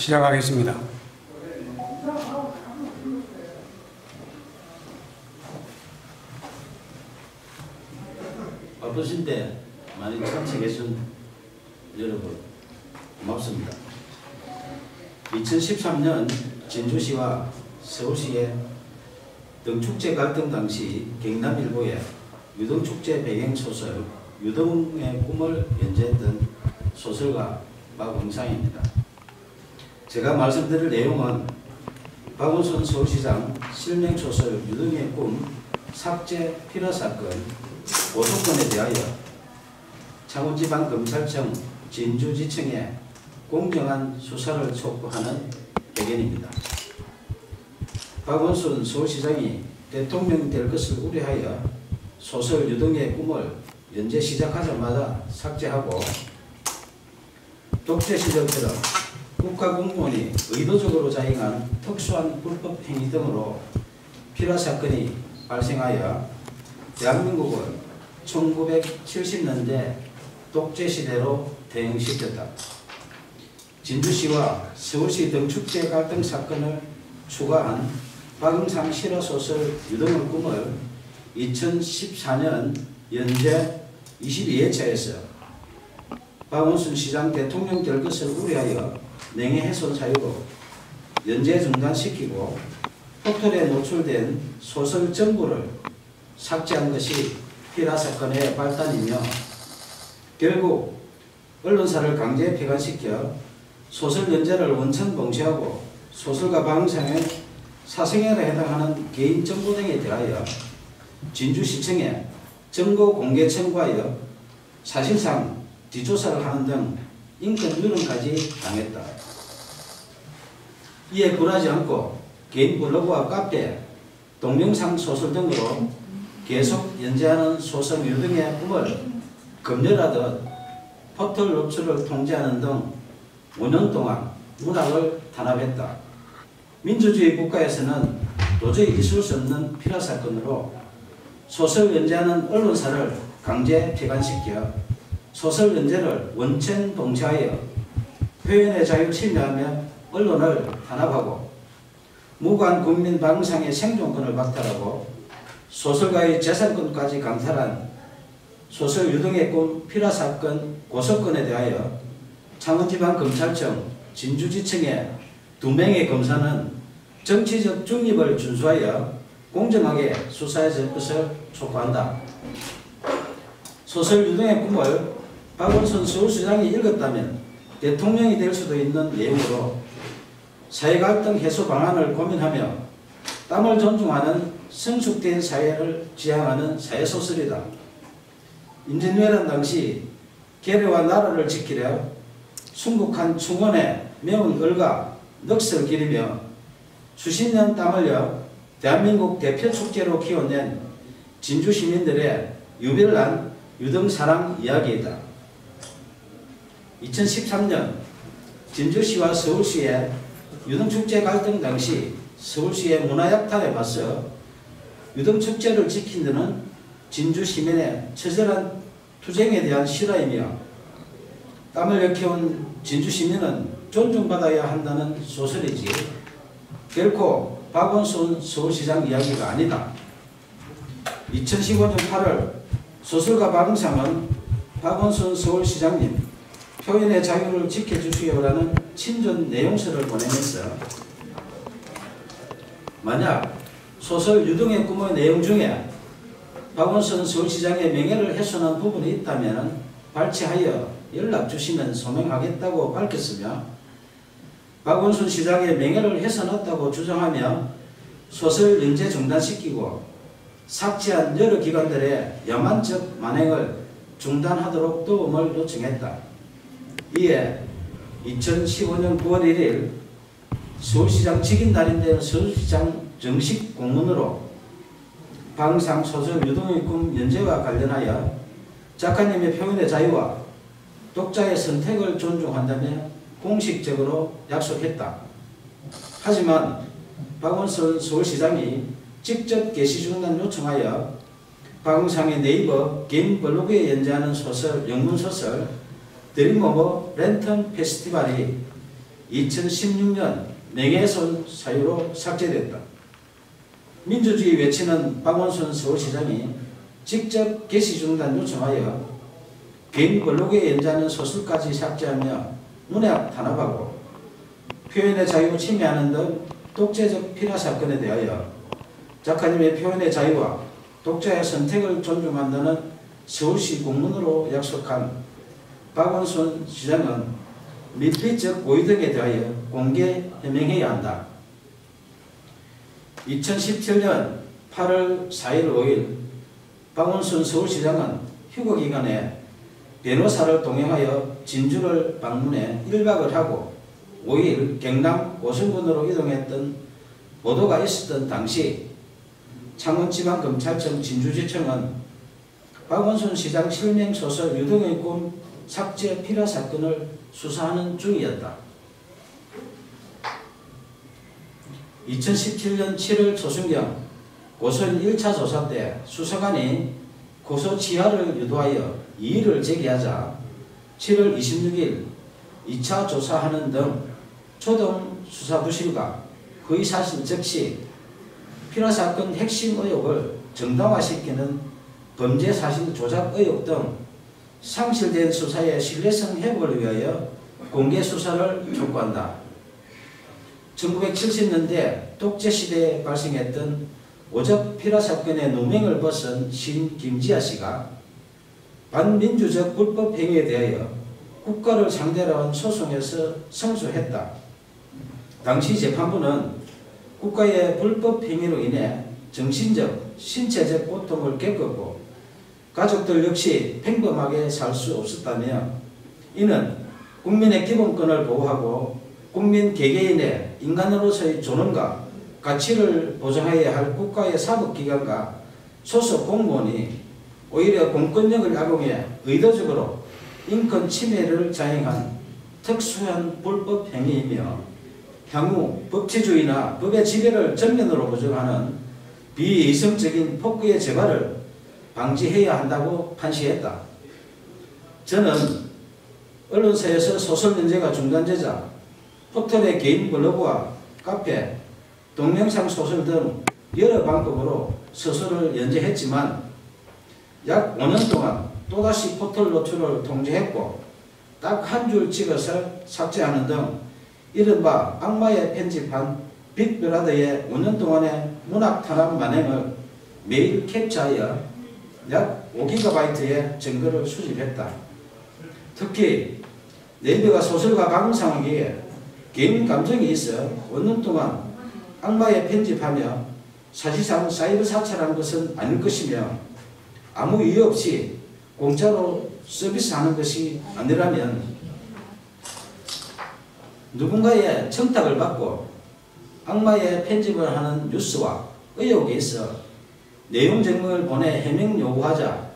시작하겠습니다. 바쁘신데 많이 참석해준 여러분 고맙습니다. 2013년 진주시와 서울시의 등축제 갈등 당시 경남일보의 유등축제 배경소설 유등의 꿈을 연재했던 소설가 박응상입니다. 제가 말씀드릴 내용은 박원순 서울시장 실명소설 유등의 꿈 삭제 필화 사건 고소건에 대하여 창원지방검찰청 진주지청에 공정한 수사를 촉구하는 배경입니다. 박원순 서울시장이 대통령이 될 것을 우려하여 소설 유등의 꿈을 연재 시작하자마자 삭제하고 독재 시절처럼 국가공무원이 의도적으로 자행한 특수한 불법 행위 등으로 필화 사건이 발생하여 대한민국은 1970년대 독재 시대로 대응시켰다. 진주시와 서울시 등축제 갈등 사건을 추가한 박응상 실화소설 유등의 꿈을 2014년 연재 22회차에서 박원순 시장 대통령 될 것을 우려하여 명예훼손 사유로 연재 중단시키고 포털에 노출된 소설 전부를 삭제한 것이 필화 사건의 발단이며 결국 언론사를 강제 폐간시켜 소설 연재를 원천 봉쇄하고 소설가 박응상의 사생활에 해당하는 개인 정보 등에 대하여 진주시청에 정보 공개 청구하여 사실상 뒷조사를 하는 등 인권 유린까지 당했다. 이에 굴하지 않고 개인 블로그와 카페, 동영상 소설 등으로 계속 연재하는 소설 유등의 꿈을 검열하듯 포털 노출을 통제하는 등 5년 동안 문학을 탄압했다. 민주주의 국가에서는 도저히 있을 수 없는 필화 사건으로 소설 연재하는 언론사를 강제 폐간시켜 소설 연재를 원천 봉쇄하여 표현의 자유를 침해하며 언론을 탄압하고 무고한 국민 박응상의 생존권을 박탈하고 소설가의 재산권까지 강탈한 소설 유등의 꿈 필화 사건 고소건에 대하여 창원지방검찰청 진주지청의 2명의 검사는 정치적 중립을 준수하여 공정하게 수사해 줄 것을 촉구한다. 소설 유등의 꿈을 박원순 서울시장이 읽었다면 대통령이 될 수도 있는 내용으로 사회갈등 해소 방안을 고민하며 땀을 존중하는 성숙된 사회를 지향하는 사회소설이다. 임진왜란 당시 계례와 나라를 지키려 순국한 충원에 매운 을과 넋을 기리며 수십 년 땀 흘려 대한민국 대표 축제로 키워낸 진주 시민들의 유별난 유등사랑 이야기이다. 2013년 진주시와 서울시의 유등축제 갈등 당시 서울시의 문화약탈에 맞서 유등축제를 지킨 데는 진주 시민의 처절한 투쟁에 대한 실화이며 땀을 역해온 진주 시민은 존중받아야 한다는 소설이지 결코 박원순 서울시장 이야기가 아니다. 2015년 8월 소설가 박응상은 박원순 서울시장님 표현의 자유를 지켜주시오라는 친전 내용서를 보내면서 만약 소설 유등의 꿈의 내용 중에 박원순 서울시장의 명예를 훼손한 부분이 있다면 발췌하여 연락 주시면 소명하겠다고 밝혔으며 박원순 시장의 명예를 훼손했다고 주장하며 소설 연재 중단시키고 삭제한 여러 기관들의 야만적 만행을 중단하도록 도움을 요청했다. 이에 2015년 9월 1일 서울시장 직인날인데 서울시장 정식 공문으로 박응상 소설 유등의 꿈 연재와 관련하여 작가님의 표현의 자유와 독자의 선택을 존중한다며 공식적으로 약속했다. 하지만 박원순 서울시장이 직접 게시 중단 요청하여 박응상의 네이버 개인 블로그에 연재하는 소설, 영문소설 드림 오브 랜턴 페스티벌이 2016년 명예훼손 사유로 삭제됐다. 민주주의 외치는 박원순 서울시장이 직접 게시 중단 요청하여 개인 블로그에 연재하는 소설까지 삭제하며 문학 탄압하고 표현의 자유 침해하는 등 독재적 피라 사건에 대하여 작가님의 표현의 자유와 독자의 선택을 존중한다는 서울시 공문으로 약속한 박원순 시장은 밀폐적 고의 등에 대하여 공개 해명해야 한다. 2017년 8월 4일 5일 박원순 서울시장은 휴거 기간에 변호사를 동행하여 진주를 방문해 1박을 하고 5일 경남 오송군으로 이동했던 보도가 있었던 당시 창원지방검찰청 진주지청은 박원순 시장 실명소설 유동의 꿈 삭제 피라 사건을 수사하는 중이었다. 2017년 7월 초순경 고소인 1차 조사 때 수사관이 고소 취하를 유도하여 이의를 제기하자 7월 26일 2차 조사하는 등 초동 수사부실과 허위사실 적시 피라사건 핵심 의혹을 정당화시키는 범죄사실 조작 의혹 등 상실된 수사의 신뢰성 회복을 위하여 공개수사를 촉구한다. 1970년대 독재시대에 발생했던 오적 피라사건의 누명을 벗은 신 김지아 씨가 반민주적 불법 행위에 대하여 국가를 상대로 한 소송에서 승소했다. 당시 재판부는 국가의 불법 행위로 인해 정신적, 신체적 고통을 겪었고 가족들 역시 평범하게 살 수 없었다며 이는 국민의 기본권을 보호하고 국민 개개인의 인간으로서의 존엄과 가치를 보장해야 할 국가의 사법기관과 소속 공무원이 오히려 공권력을 악용해 의도적으로 인권 침해를 자행한 특수한 불법 행위이며 향후 법치주의나 법의 지배를 전면으로 부정하는 비이성적인 폭구의 재발을 방지해야 한다고 판시했다. 저는 언론사에서 소설 연재가 중단되자 포털의 개인 블로그와 카페, 동영상 소설 등 여러 방법으로 소설을 연재했지만 약 5년 동안 또다시 포털 노출을 통제했고 딱 한 줄 찍어서 삭제하는 등 이른바 악마의 편집한 빅브라더의 5년 동안의 문학 탄압 만행을 매일 캡처하여 약 5GB의 증거를 수집했다. 특히 네이버가 소설가 박은상에게 개인 감정이 있어 5년 동안 악마의 편집하며 사실상 사이버 사찰한 것은 아닐 것이며 아무 이유 없이 공짜로 서비스하는 것이 아니라면 누군가의 청탁을 받고 악마의 편집을 하는 뉴스와 의혹에 있어 내용 증명을 보내 해명 요구하자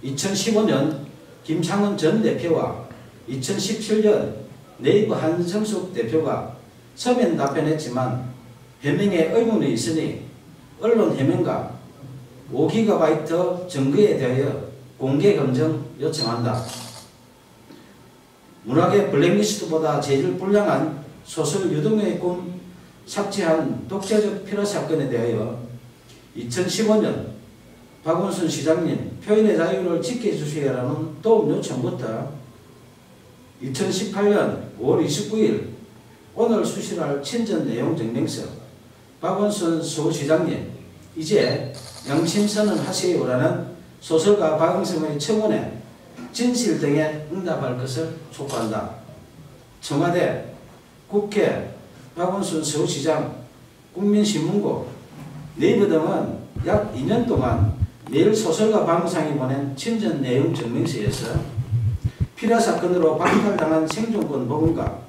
2015년 김창원 전 대표와 2017년 네이버 한성숙 대표가 서면 답변했지만 해명에 의문이 있으니 언론 해명과 5GB 증거에 대하여 공개 검증 요청한다. 문학의 블랙리스트보다 재질 불량한 소설 유동의 꿈 삭제한 독재적 피라 사건에 대하여 2015년 박원순 시장님 표현의 자유를 지켜주시라는 도움 요청부터 2018년 5월 29일 오늘 수실할 친전 내용 증명서 박원순 서울시장님 이제 양심선언 하세요라는 소설가 박응성의 청원에 진실 등에 응답할 것을 촉구한다. 청와대, 국회, 박원순 서울시장, 국민신문고, 네이버 등은 약 2년 동안 매일 소설가 박응상이 보낸 친전 내용 증명서에서 피라 사건으로 박탈당한 생존권 복원과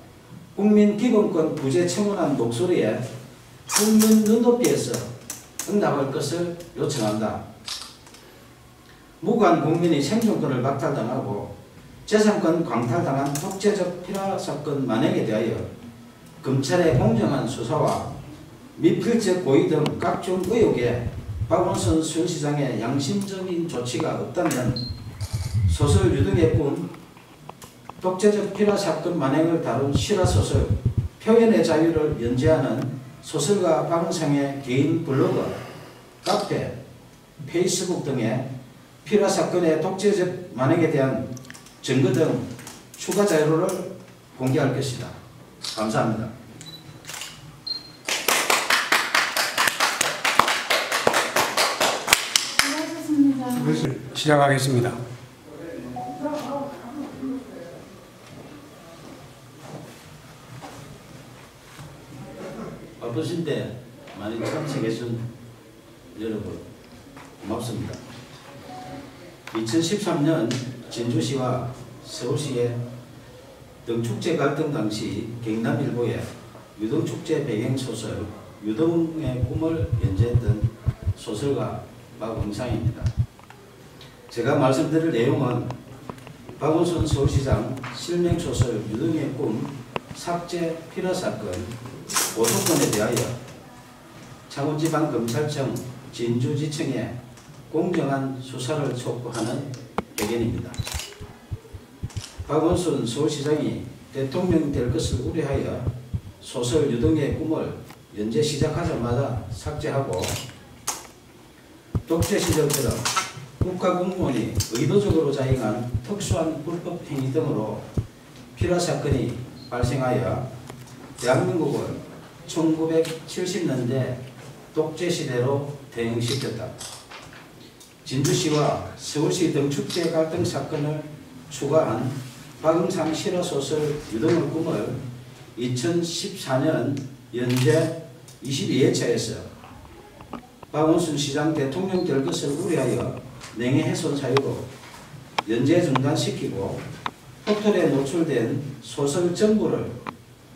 국민 기본권 부재 청원한 목소리에 국민 눈높이에서 응답할 것을 요청한다. 무고한 국민이 생존권을 박탈당하고 재산권 광탈당한 독재적 피라 사건 만행에 대하여 검찰의 공정한 수사와 미필적 고의 등 각종 의혹에 박원순 서울시장의 양심적인 조치가 없다면 소설 유등의 꿈 독재적 피라 사건 만행을 다룬 실화소설 표현의 자유를 연재하는 소설가 박은상의 개인 블로그, 카페, 페이스북 등에 피라 사건의 독재적 만행에 대한 증거 등 추가 자료를 공개할 것이다. 감사합니다. 시작하겠습니다. 바쁘신데 많이 참석해준 여러분 고맙습니다. 2013년 진주시와 서울시의 등축제 갈등 당시 경남일보의 유등축제 배경소설 유등의 꿈을 연재했던 소설가 박은상입니다. 제가 말씀드릴 내용은 박원순 서울시장 실명소설 유등의 꿈 삭제 피라 사건 고소건에 대하여 창원지방검찰청 진주지청에 공정한 수사를 촉구하는 배경입니다. 박원순 서울시장이 대통령이 될 것을 우려하여 소설 유등의 꿈을 연재 시작하자마자 삭제하고 독재 시절처럼 국가공무원이 의도적으로 자행한 특수한 불법 행위 등으로 피라 사건이 발생하여 대한민국을 1970년대 독재 시대로 대응시켰다. 진주시와 서울시 등축제 갈등 사건을 추가한 박은상 실화소설 유등의 꿈을 2014년 연재 22회차에서 박원순 시장 대통령 될 것을 우려하여 명예훼손 사유로 연재 중단시키고 포털에 노출된 소설 전부를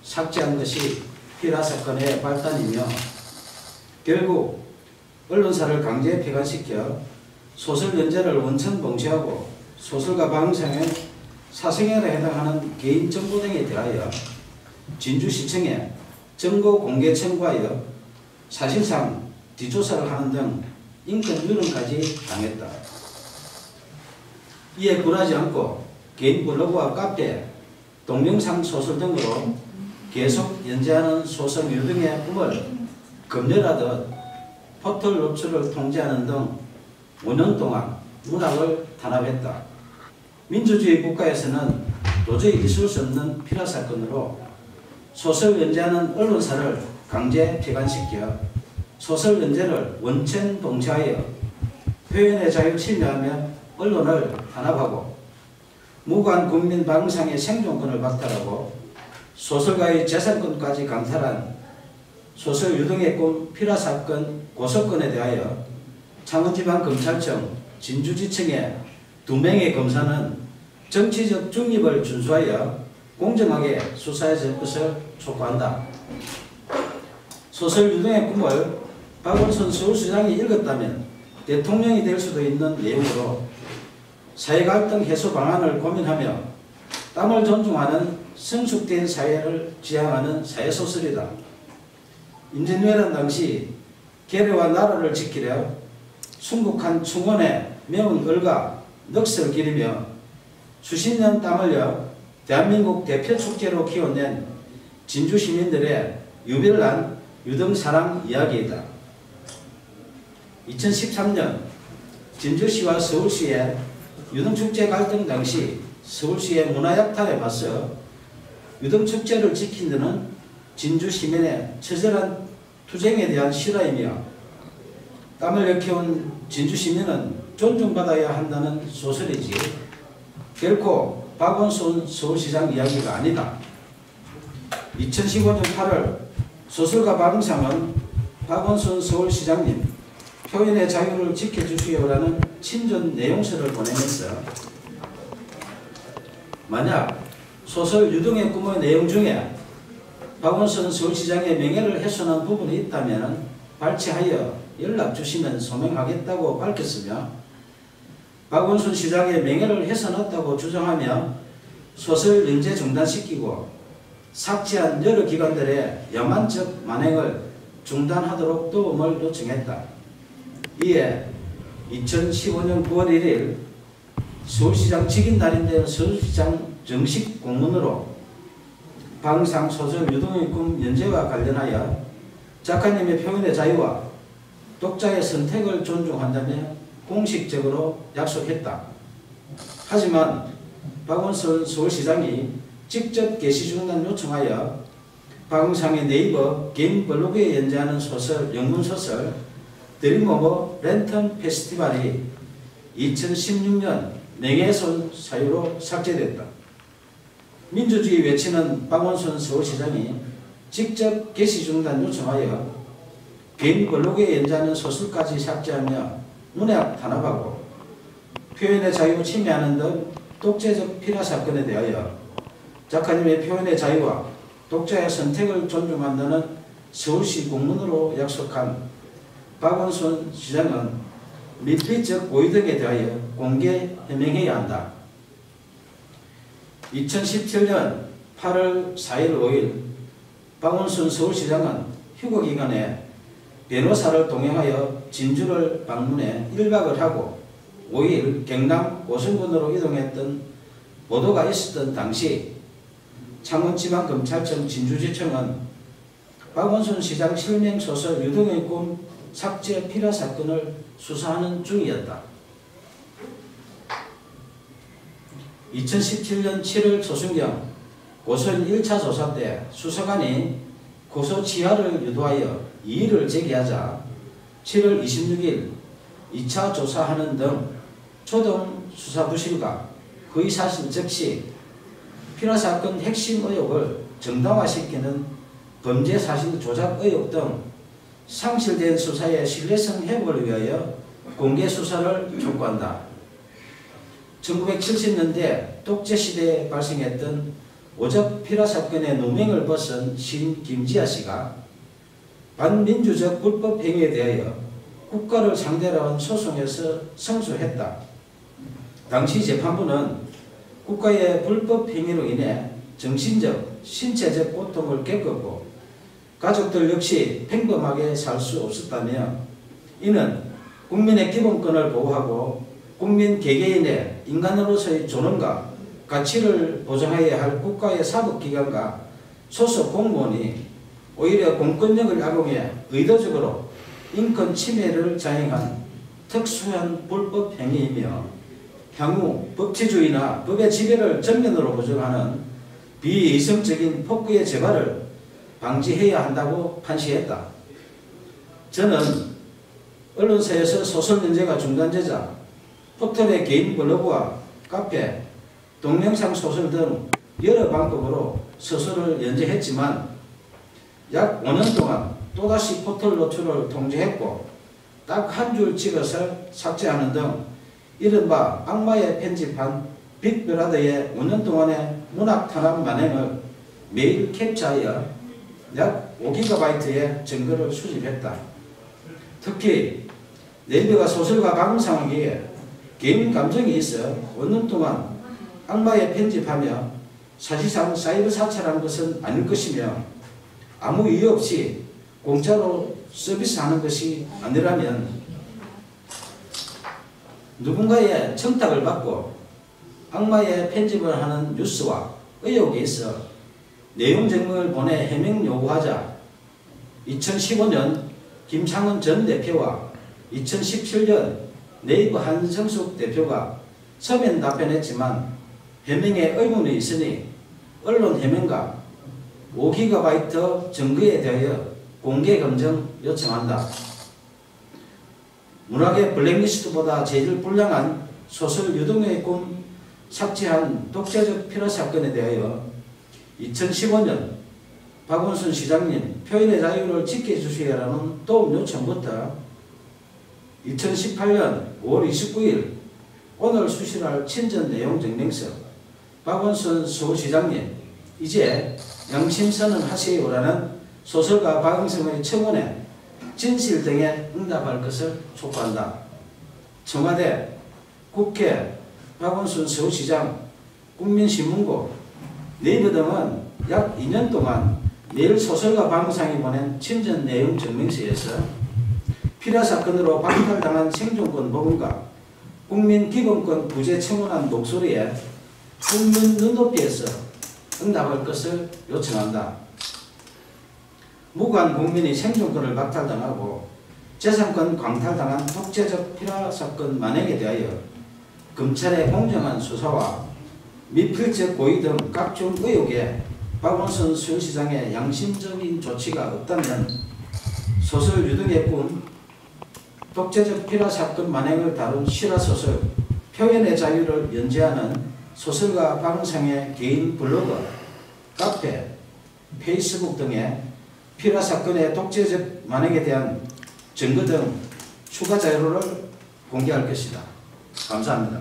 삭제한 것이 피라 사건의 발단이며 결국 언론사를 강제 폐간시켜 소설 연재를 원천 봉쇄하고 소설가 박은상의 사생활에 해당하는 개인 정보 등에 대하여 진주시청에 정보 공개 청구하여 사실상 뒷조사를 하는 등 인권 유린까지 당했다. 이에 굴하지 않고 개인 블로그와 카페, 동영상 소설 등으로 계속 연재하는 소설 유등의 꿈을 검열하듯 포털 노출을 통제하는 등 5년 동안 문학을 탄압했다. 민주주의 국가에서는 도저히 있을 수 없는 피라 사건으로 소설 연재하는 언론사를 강제 폐간시켜 소설 연재를 원천 봉쇄하여 표현의 자유 침해하며 언론을 탄압하고 무고한 국민 박은상의 생존권을 박탈하고 소설가의 재산권까지 강탈한 소설 유등의 꿈 피라 사건 고소건에 대하여 창원지방검찰청 진주지청의 2명의 검사는 정치적 중립을 준수하여 공정하게 수사해 줄 것을 촉구한다. 소설 유등의 꿈을 박원순 서울시장이 읽었다면 대통령이 될 수도 있는 내용으로 사회갈등 해소 방안을 고민하며 땀을 존중하는 성숙된 사회를 지향하는 사회소설이다. 임진왜란 당시 계례와 나라를 지키려 순국한 충원에 매운 을과 넋을 기리며 수십 년 땀 흘려 대한민국 대표 축제로 키워낸 진주 시민들의 유별난 유등사랑 이야기이다. 2013년 진주시와 서울시의 유등축제 갈등 당시 서울시의 문화약탈에 맞서 유등축제를 지킨 데는 진주 시민의 처절한 투쟁에 대한 실화이며 땀을 일깨운 진주 시민은 존중받아야 한다는 소설이지 결코 박원순 서울시장 이야기가 아니다. 2015년 8월 소설가 박은상은 박원순 서울시장님 표현의 자유를 지켜주시오라는 친전 내용서를 보내면서 만약 소설 유등의 꿈의 내용 중에 박원순 서울시장의 명예를 훼손한 부분이 있다면 발췌하여 연락 주시면 소명하겠다고 밝혔으며 박원순 시장의 명예를 훼손했다고 주장하며 소설 연재 중단시키고 삭제한 여러 기관들의 야만적 만행을 중단하도록 도움을 요청했다. 이에 2015년 9월 1일 서울시장 직인 날인데 서울시장 정식 공문으로 방상 소설 유동의 꿈 연재와 관련하여 작가님의 표현의 자유와 독자의 선택을 존중한다며 공식적으로 약속했다. 하지만 박원순 서울시장이 직접 게시 중단 요청하여 방상의 네이버 개인 블로그에 연재하는 소설, 영문소설 드림 오브 랜턴 페스티벌이 2016년 명예훼손 사유로 삭제됐다. 민주주의 외치는 박원순 서울시장이 직접 게시 중단 요청하여 개인 블로그에 연재하는 소설까지 삭제하며 문학 탄압하고 표현의 자유 침해하는 등 독재적 필화 사건에 대하여 작가님의 표현의 자유와 독자의 선택을 존중한다는 서울시 공문으로 약속한 박원순 시장은 미필적 고의 등에 대하여 공개 해명해야 한다. 2017년 8월 4일 5일 박원순 서울시장은 휴거기간에 변호사를 동행하여 진주를 방문해 1박을 하고 5일 경남 고성군으로 이동했던 보도가 있었던 당시 창원지방검찰청 진주지청은 박원순 시장 실명소설 유동의 꿈 삭제 필화 사건을 수사하는 중이었다. 2017년 7월 초순경 고소인 1차 조사 때 수사관이 고소 취하를 유도하여 이의를 제기하자 7월 26일 2차 조사하는 등 초동 수사 부실과 허위사실 적시, 필화사건 핵심 의혹을 정당화시키는 범죄사실 조작 의혹 등 상실된 수사의 신뢰성 회복을 위하여 공개수사를 촉구한다. 1970년대 독재시대에 발생했던 오적 필화사건의 누명을 벗은 시인 김지아 씨가 반민주적 불법 행위에 대하여 국가를 상대로 한 소송에서 승소했다. 당시 재판부는 국가의 불법 행위로 인해 정신적, 신체적 고통을 겪었고 가족들 역시 평범하게 살 수 없었다며 이는 국민의 기본권을 보호하고 국민 개개인의 인간으로서의 존엄과 가치를 보장해야 할 국가의 사법기관과 소속 공무원이 오히려 공권력을 악용해 의도적으로 인권 침해를 자행한 특수한 불법 행위이며 향후 법치주의나 법의 지배를 정면으로 부정하는 비이성적인 폭구의 재발을 방지해야 한다고 판시했다. 저는 언론사에서 소설 연재가 중단되자 포털의 개인 블로그와 카페, 동영상 소설 등 여러 방법으로 소설을 연재했지만 약 5년 동안 또다시 포털 노출을 통제했고 딱 한 줄 찍어서 삭제하는 등 이른바 악마의 편집한 빅브라더의 5년 동안의 문학 탄압 만행을 매일 캡처하여 약 5GB의 증거를 수집했다. 특히 네이버가 소설가 박은상에게 개인 감정이 있어 5년 동안 악마의 편집하며 사실상 사이버 사찰한 것은 아닐 것이며 아무 이유 없이 공짜로 서비스하는 것이 아니라면 누군가의 청탁을 받고 악마의 편집을 하는 뉴스와 의혹에 있어 내용 증명을 보내 해명 요구하자 2015년 김창원 전 대표와 2017년 네이버 한성숙 대표가 서면 답변했지만 해명에 의문이 있으니 언론 해명과 5GB 증거에 대하여 공개 검증 요청한다. 문학의 블랙리스트보다 재질 불량한 소설 유동의 꿈 삭제한 독재적 필화 사건에 대하여 2015년 박원순 시장님 표현의 자유를 지켜주시라는 도움 요청부터 2018년 5월 29일 오늘 수실할 친전 내용 증명서 박원순 서울시장님 이제 양심선언 하세요라는 소설가 박응성의 청원에 진실 등에 응답할 것을 촉구한다. 청와대, 국회, 박원순 서울시장, 국민신문고, 네이버 등은 약 2년 동안 매일 소설가 박응상이 보낸 친전 내용 증명서에서 필화 사건으로 박탈당한 생존권 복원과 국민 기본권 구제 청원한 목소리에 국민 눈높이에서 응답할 것을 요청한다. 무고한 국민이 생존권을 박탈당하고 재산권 광탈당한 독재적 피라 사건 만행에 대하여 검찰의 공정한 수사와 미필적 고의 등 각종 의혹에 박원순 서울시장의 양심적인 조치가 없다면 소설 유등의 독재적 피라 사건 만행을 다룬 실화소설 표현의 자유를 연재하는 소설가 박은상의 개인 블로그, 카페, 페이스북 등에 피라 사건의 독재적 만행에 대한 증거 등 추가 자료를 공개할 것이다. 감사합니다.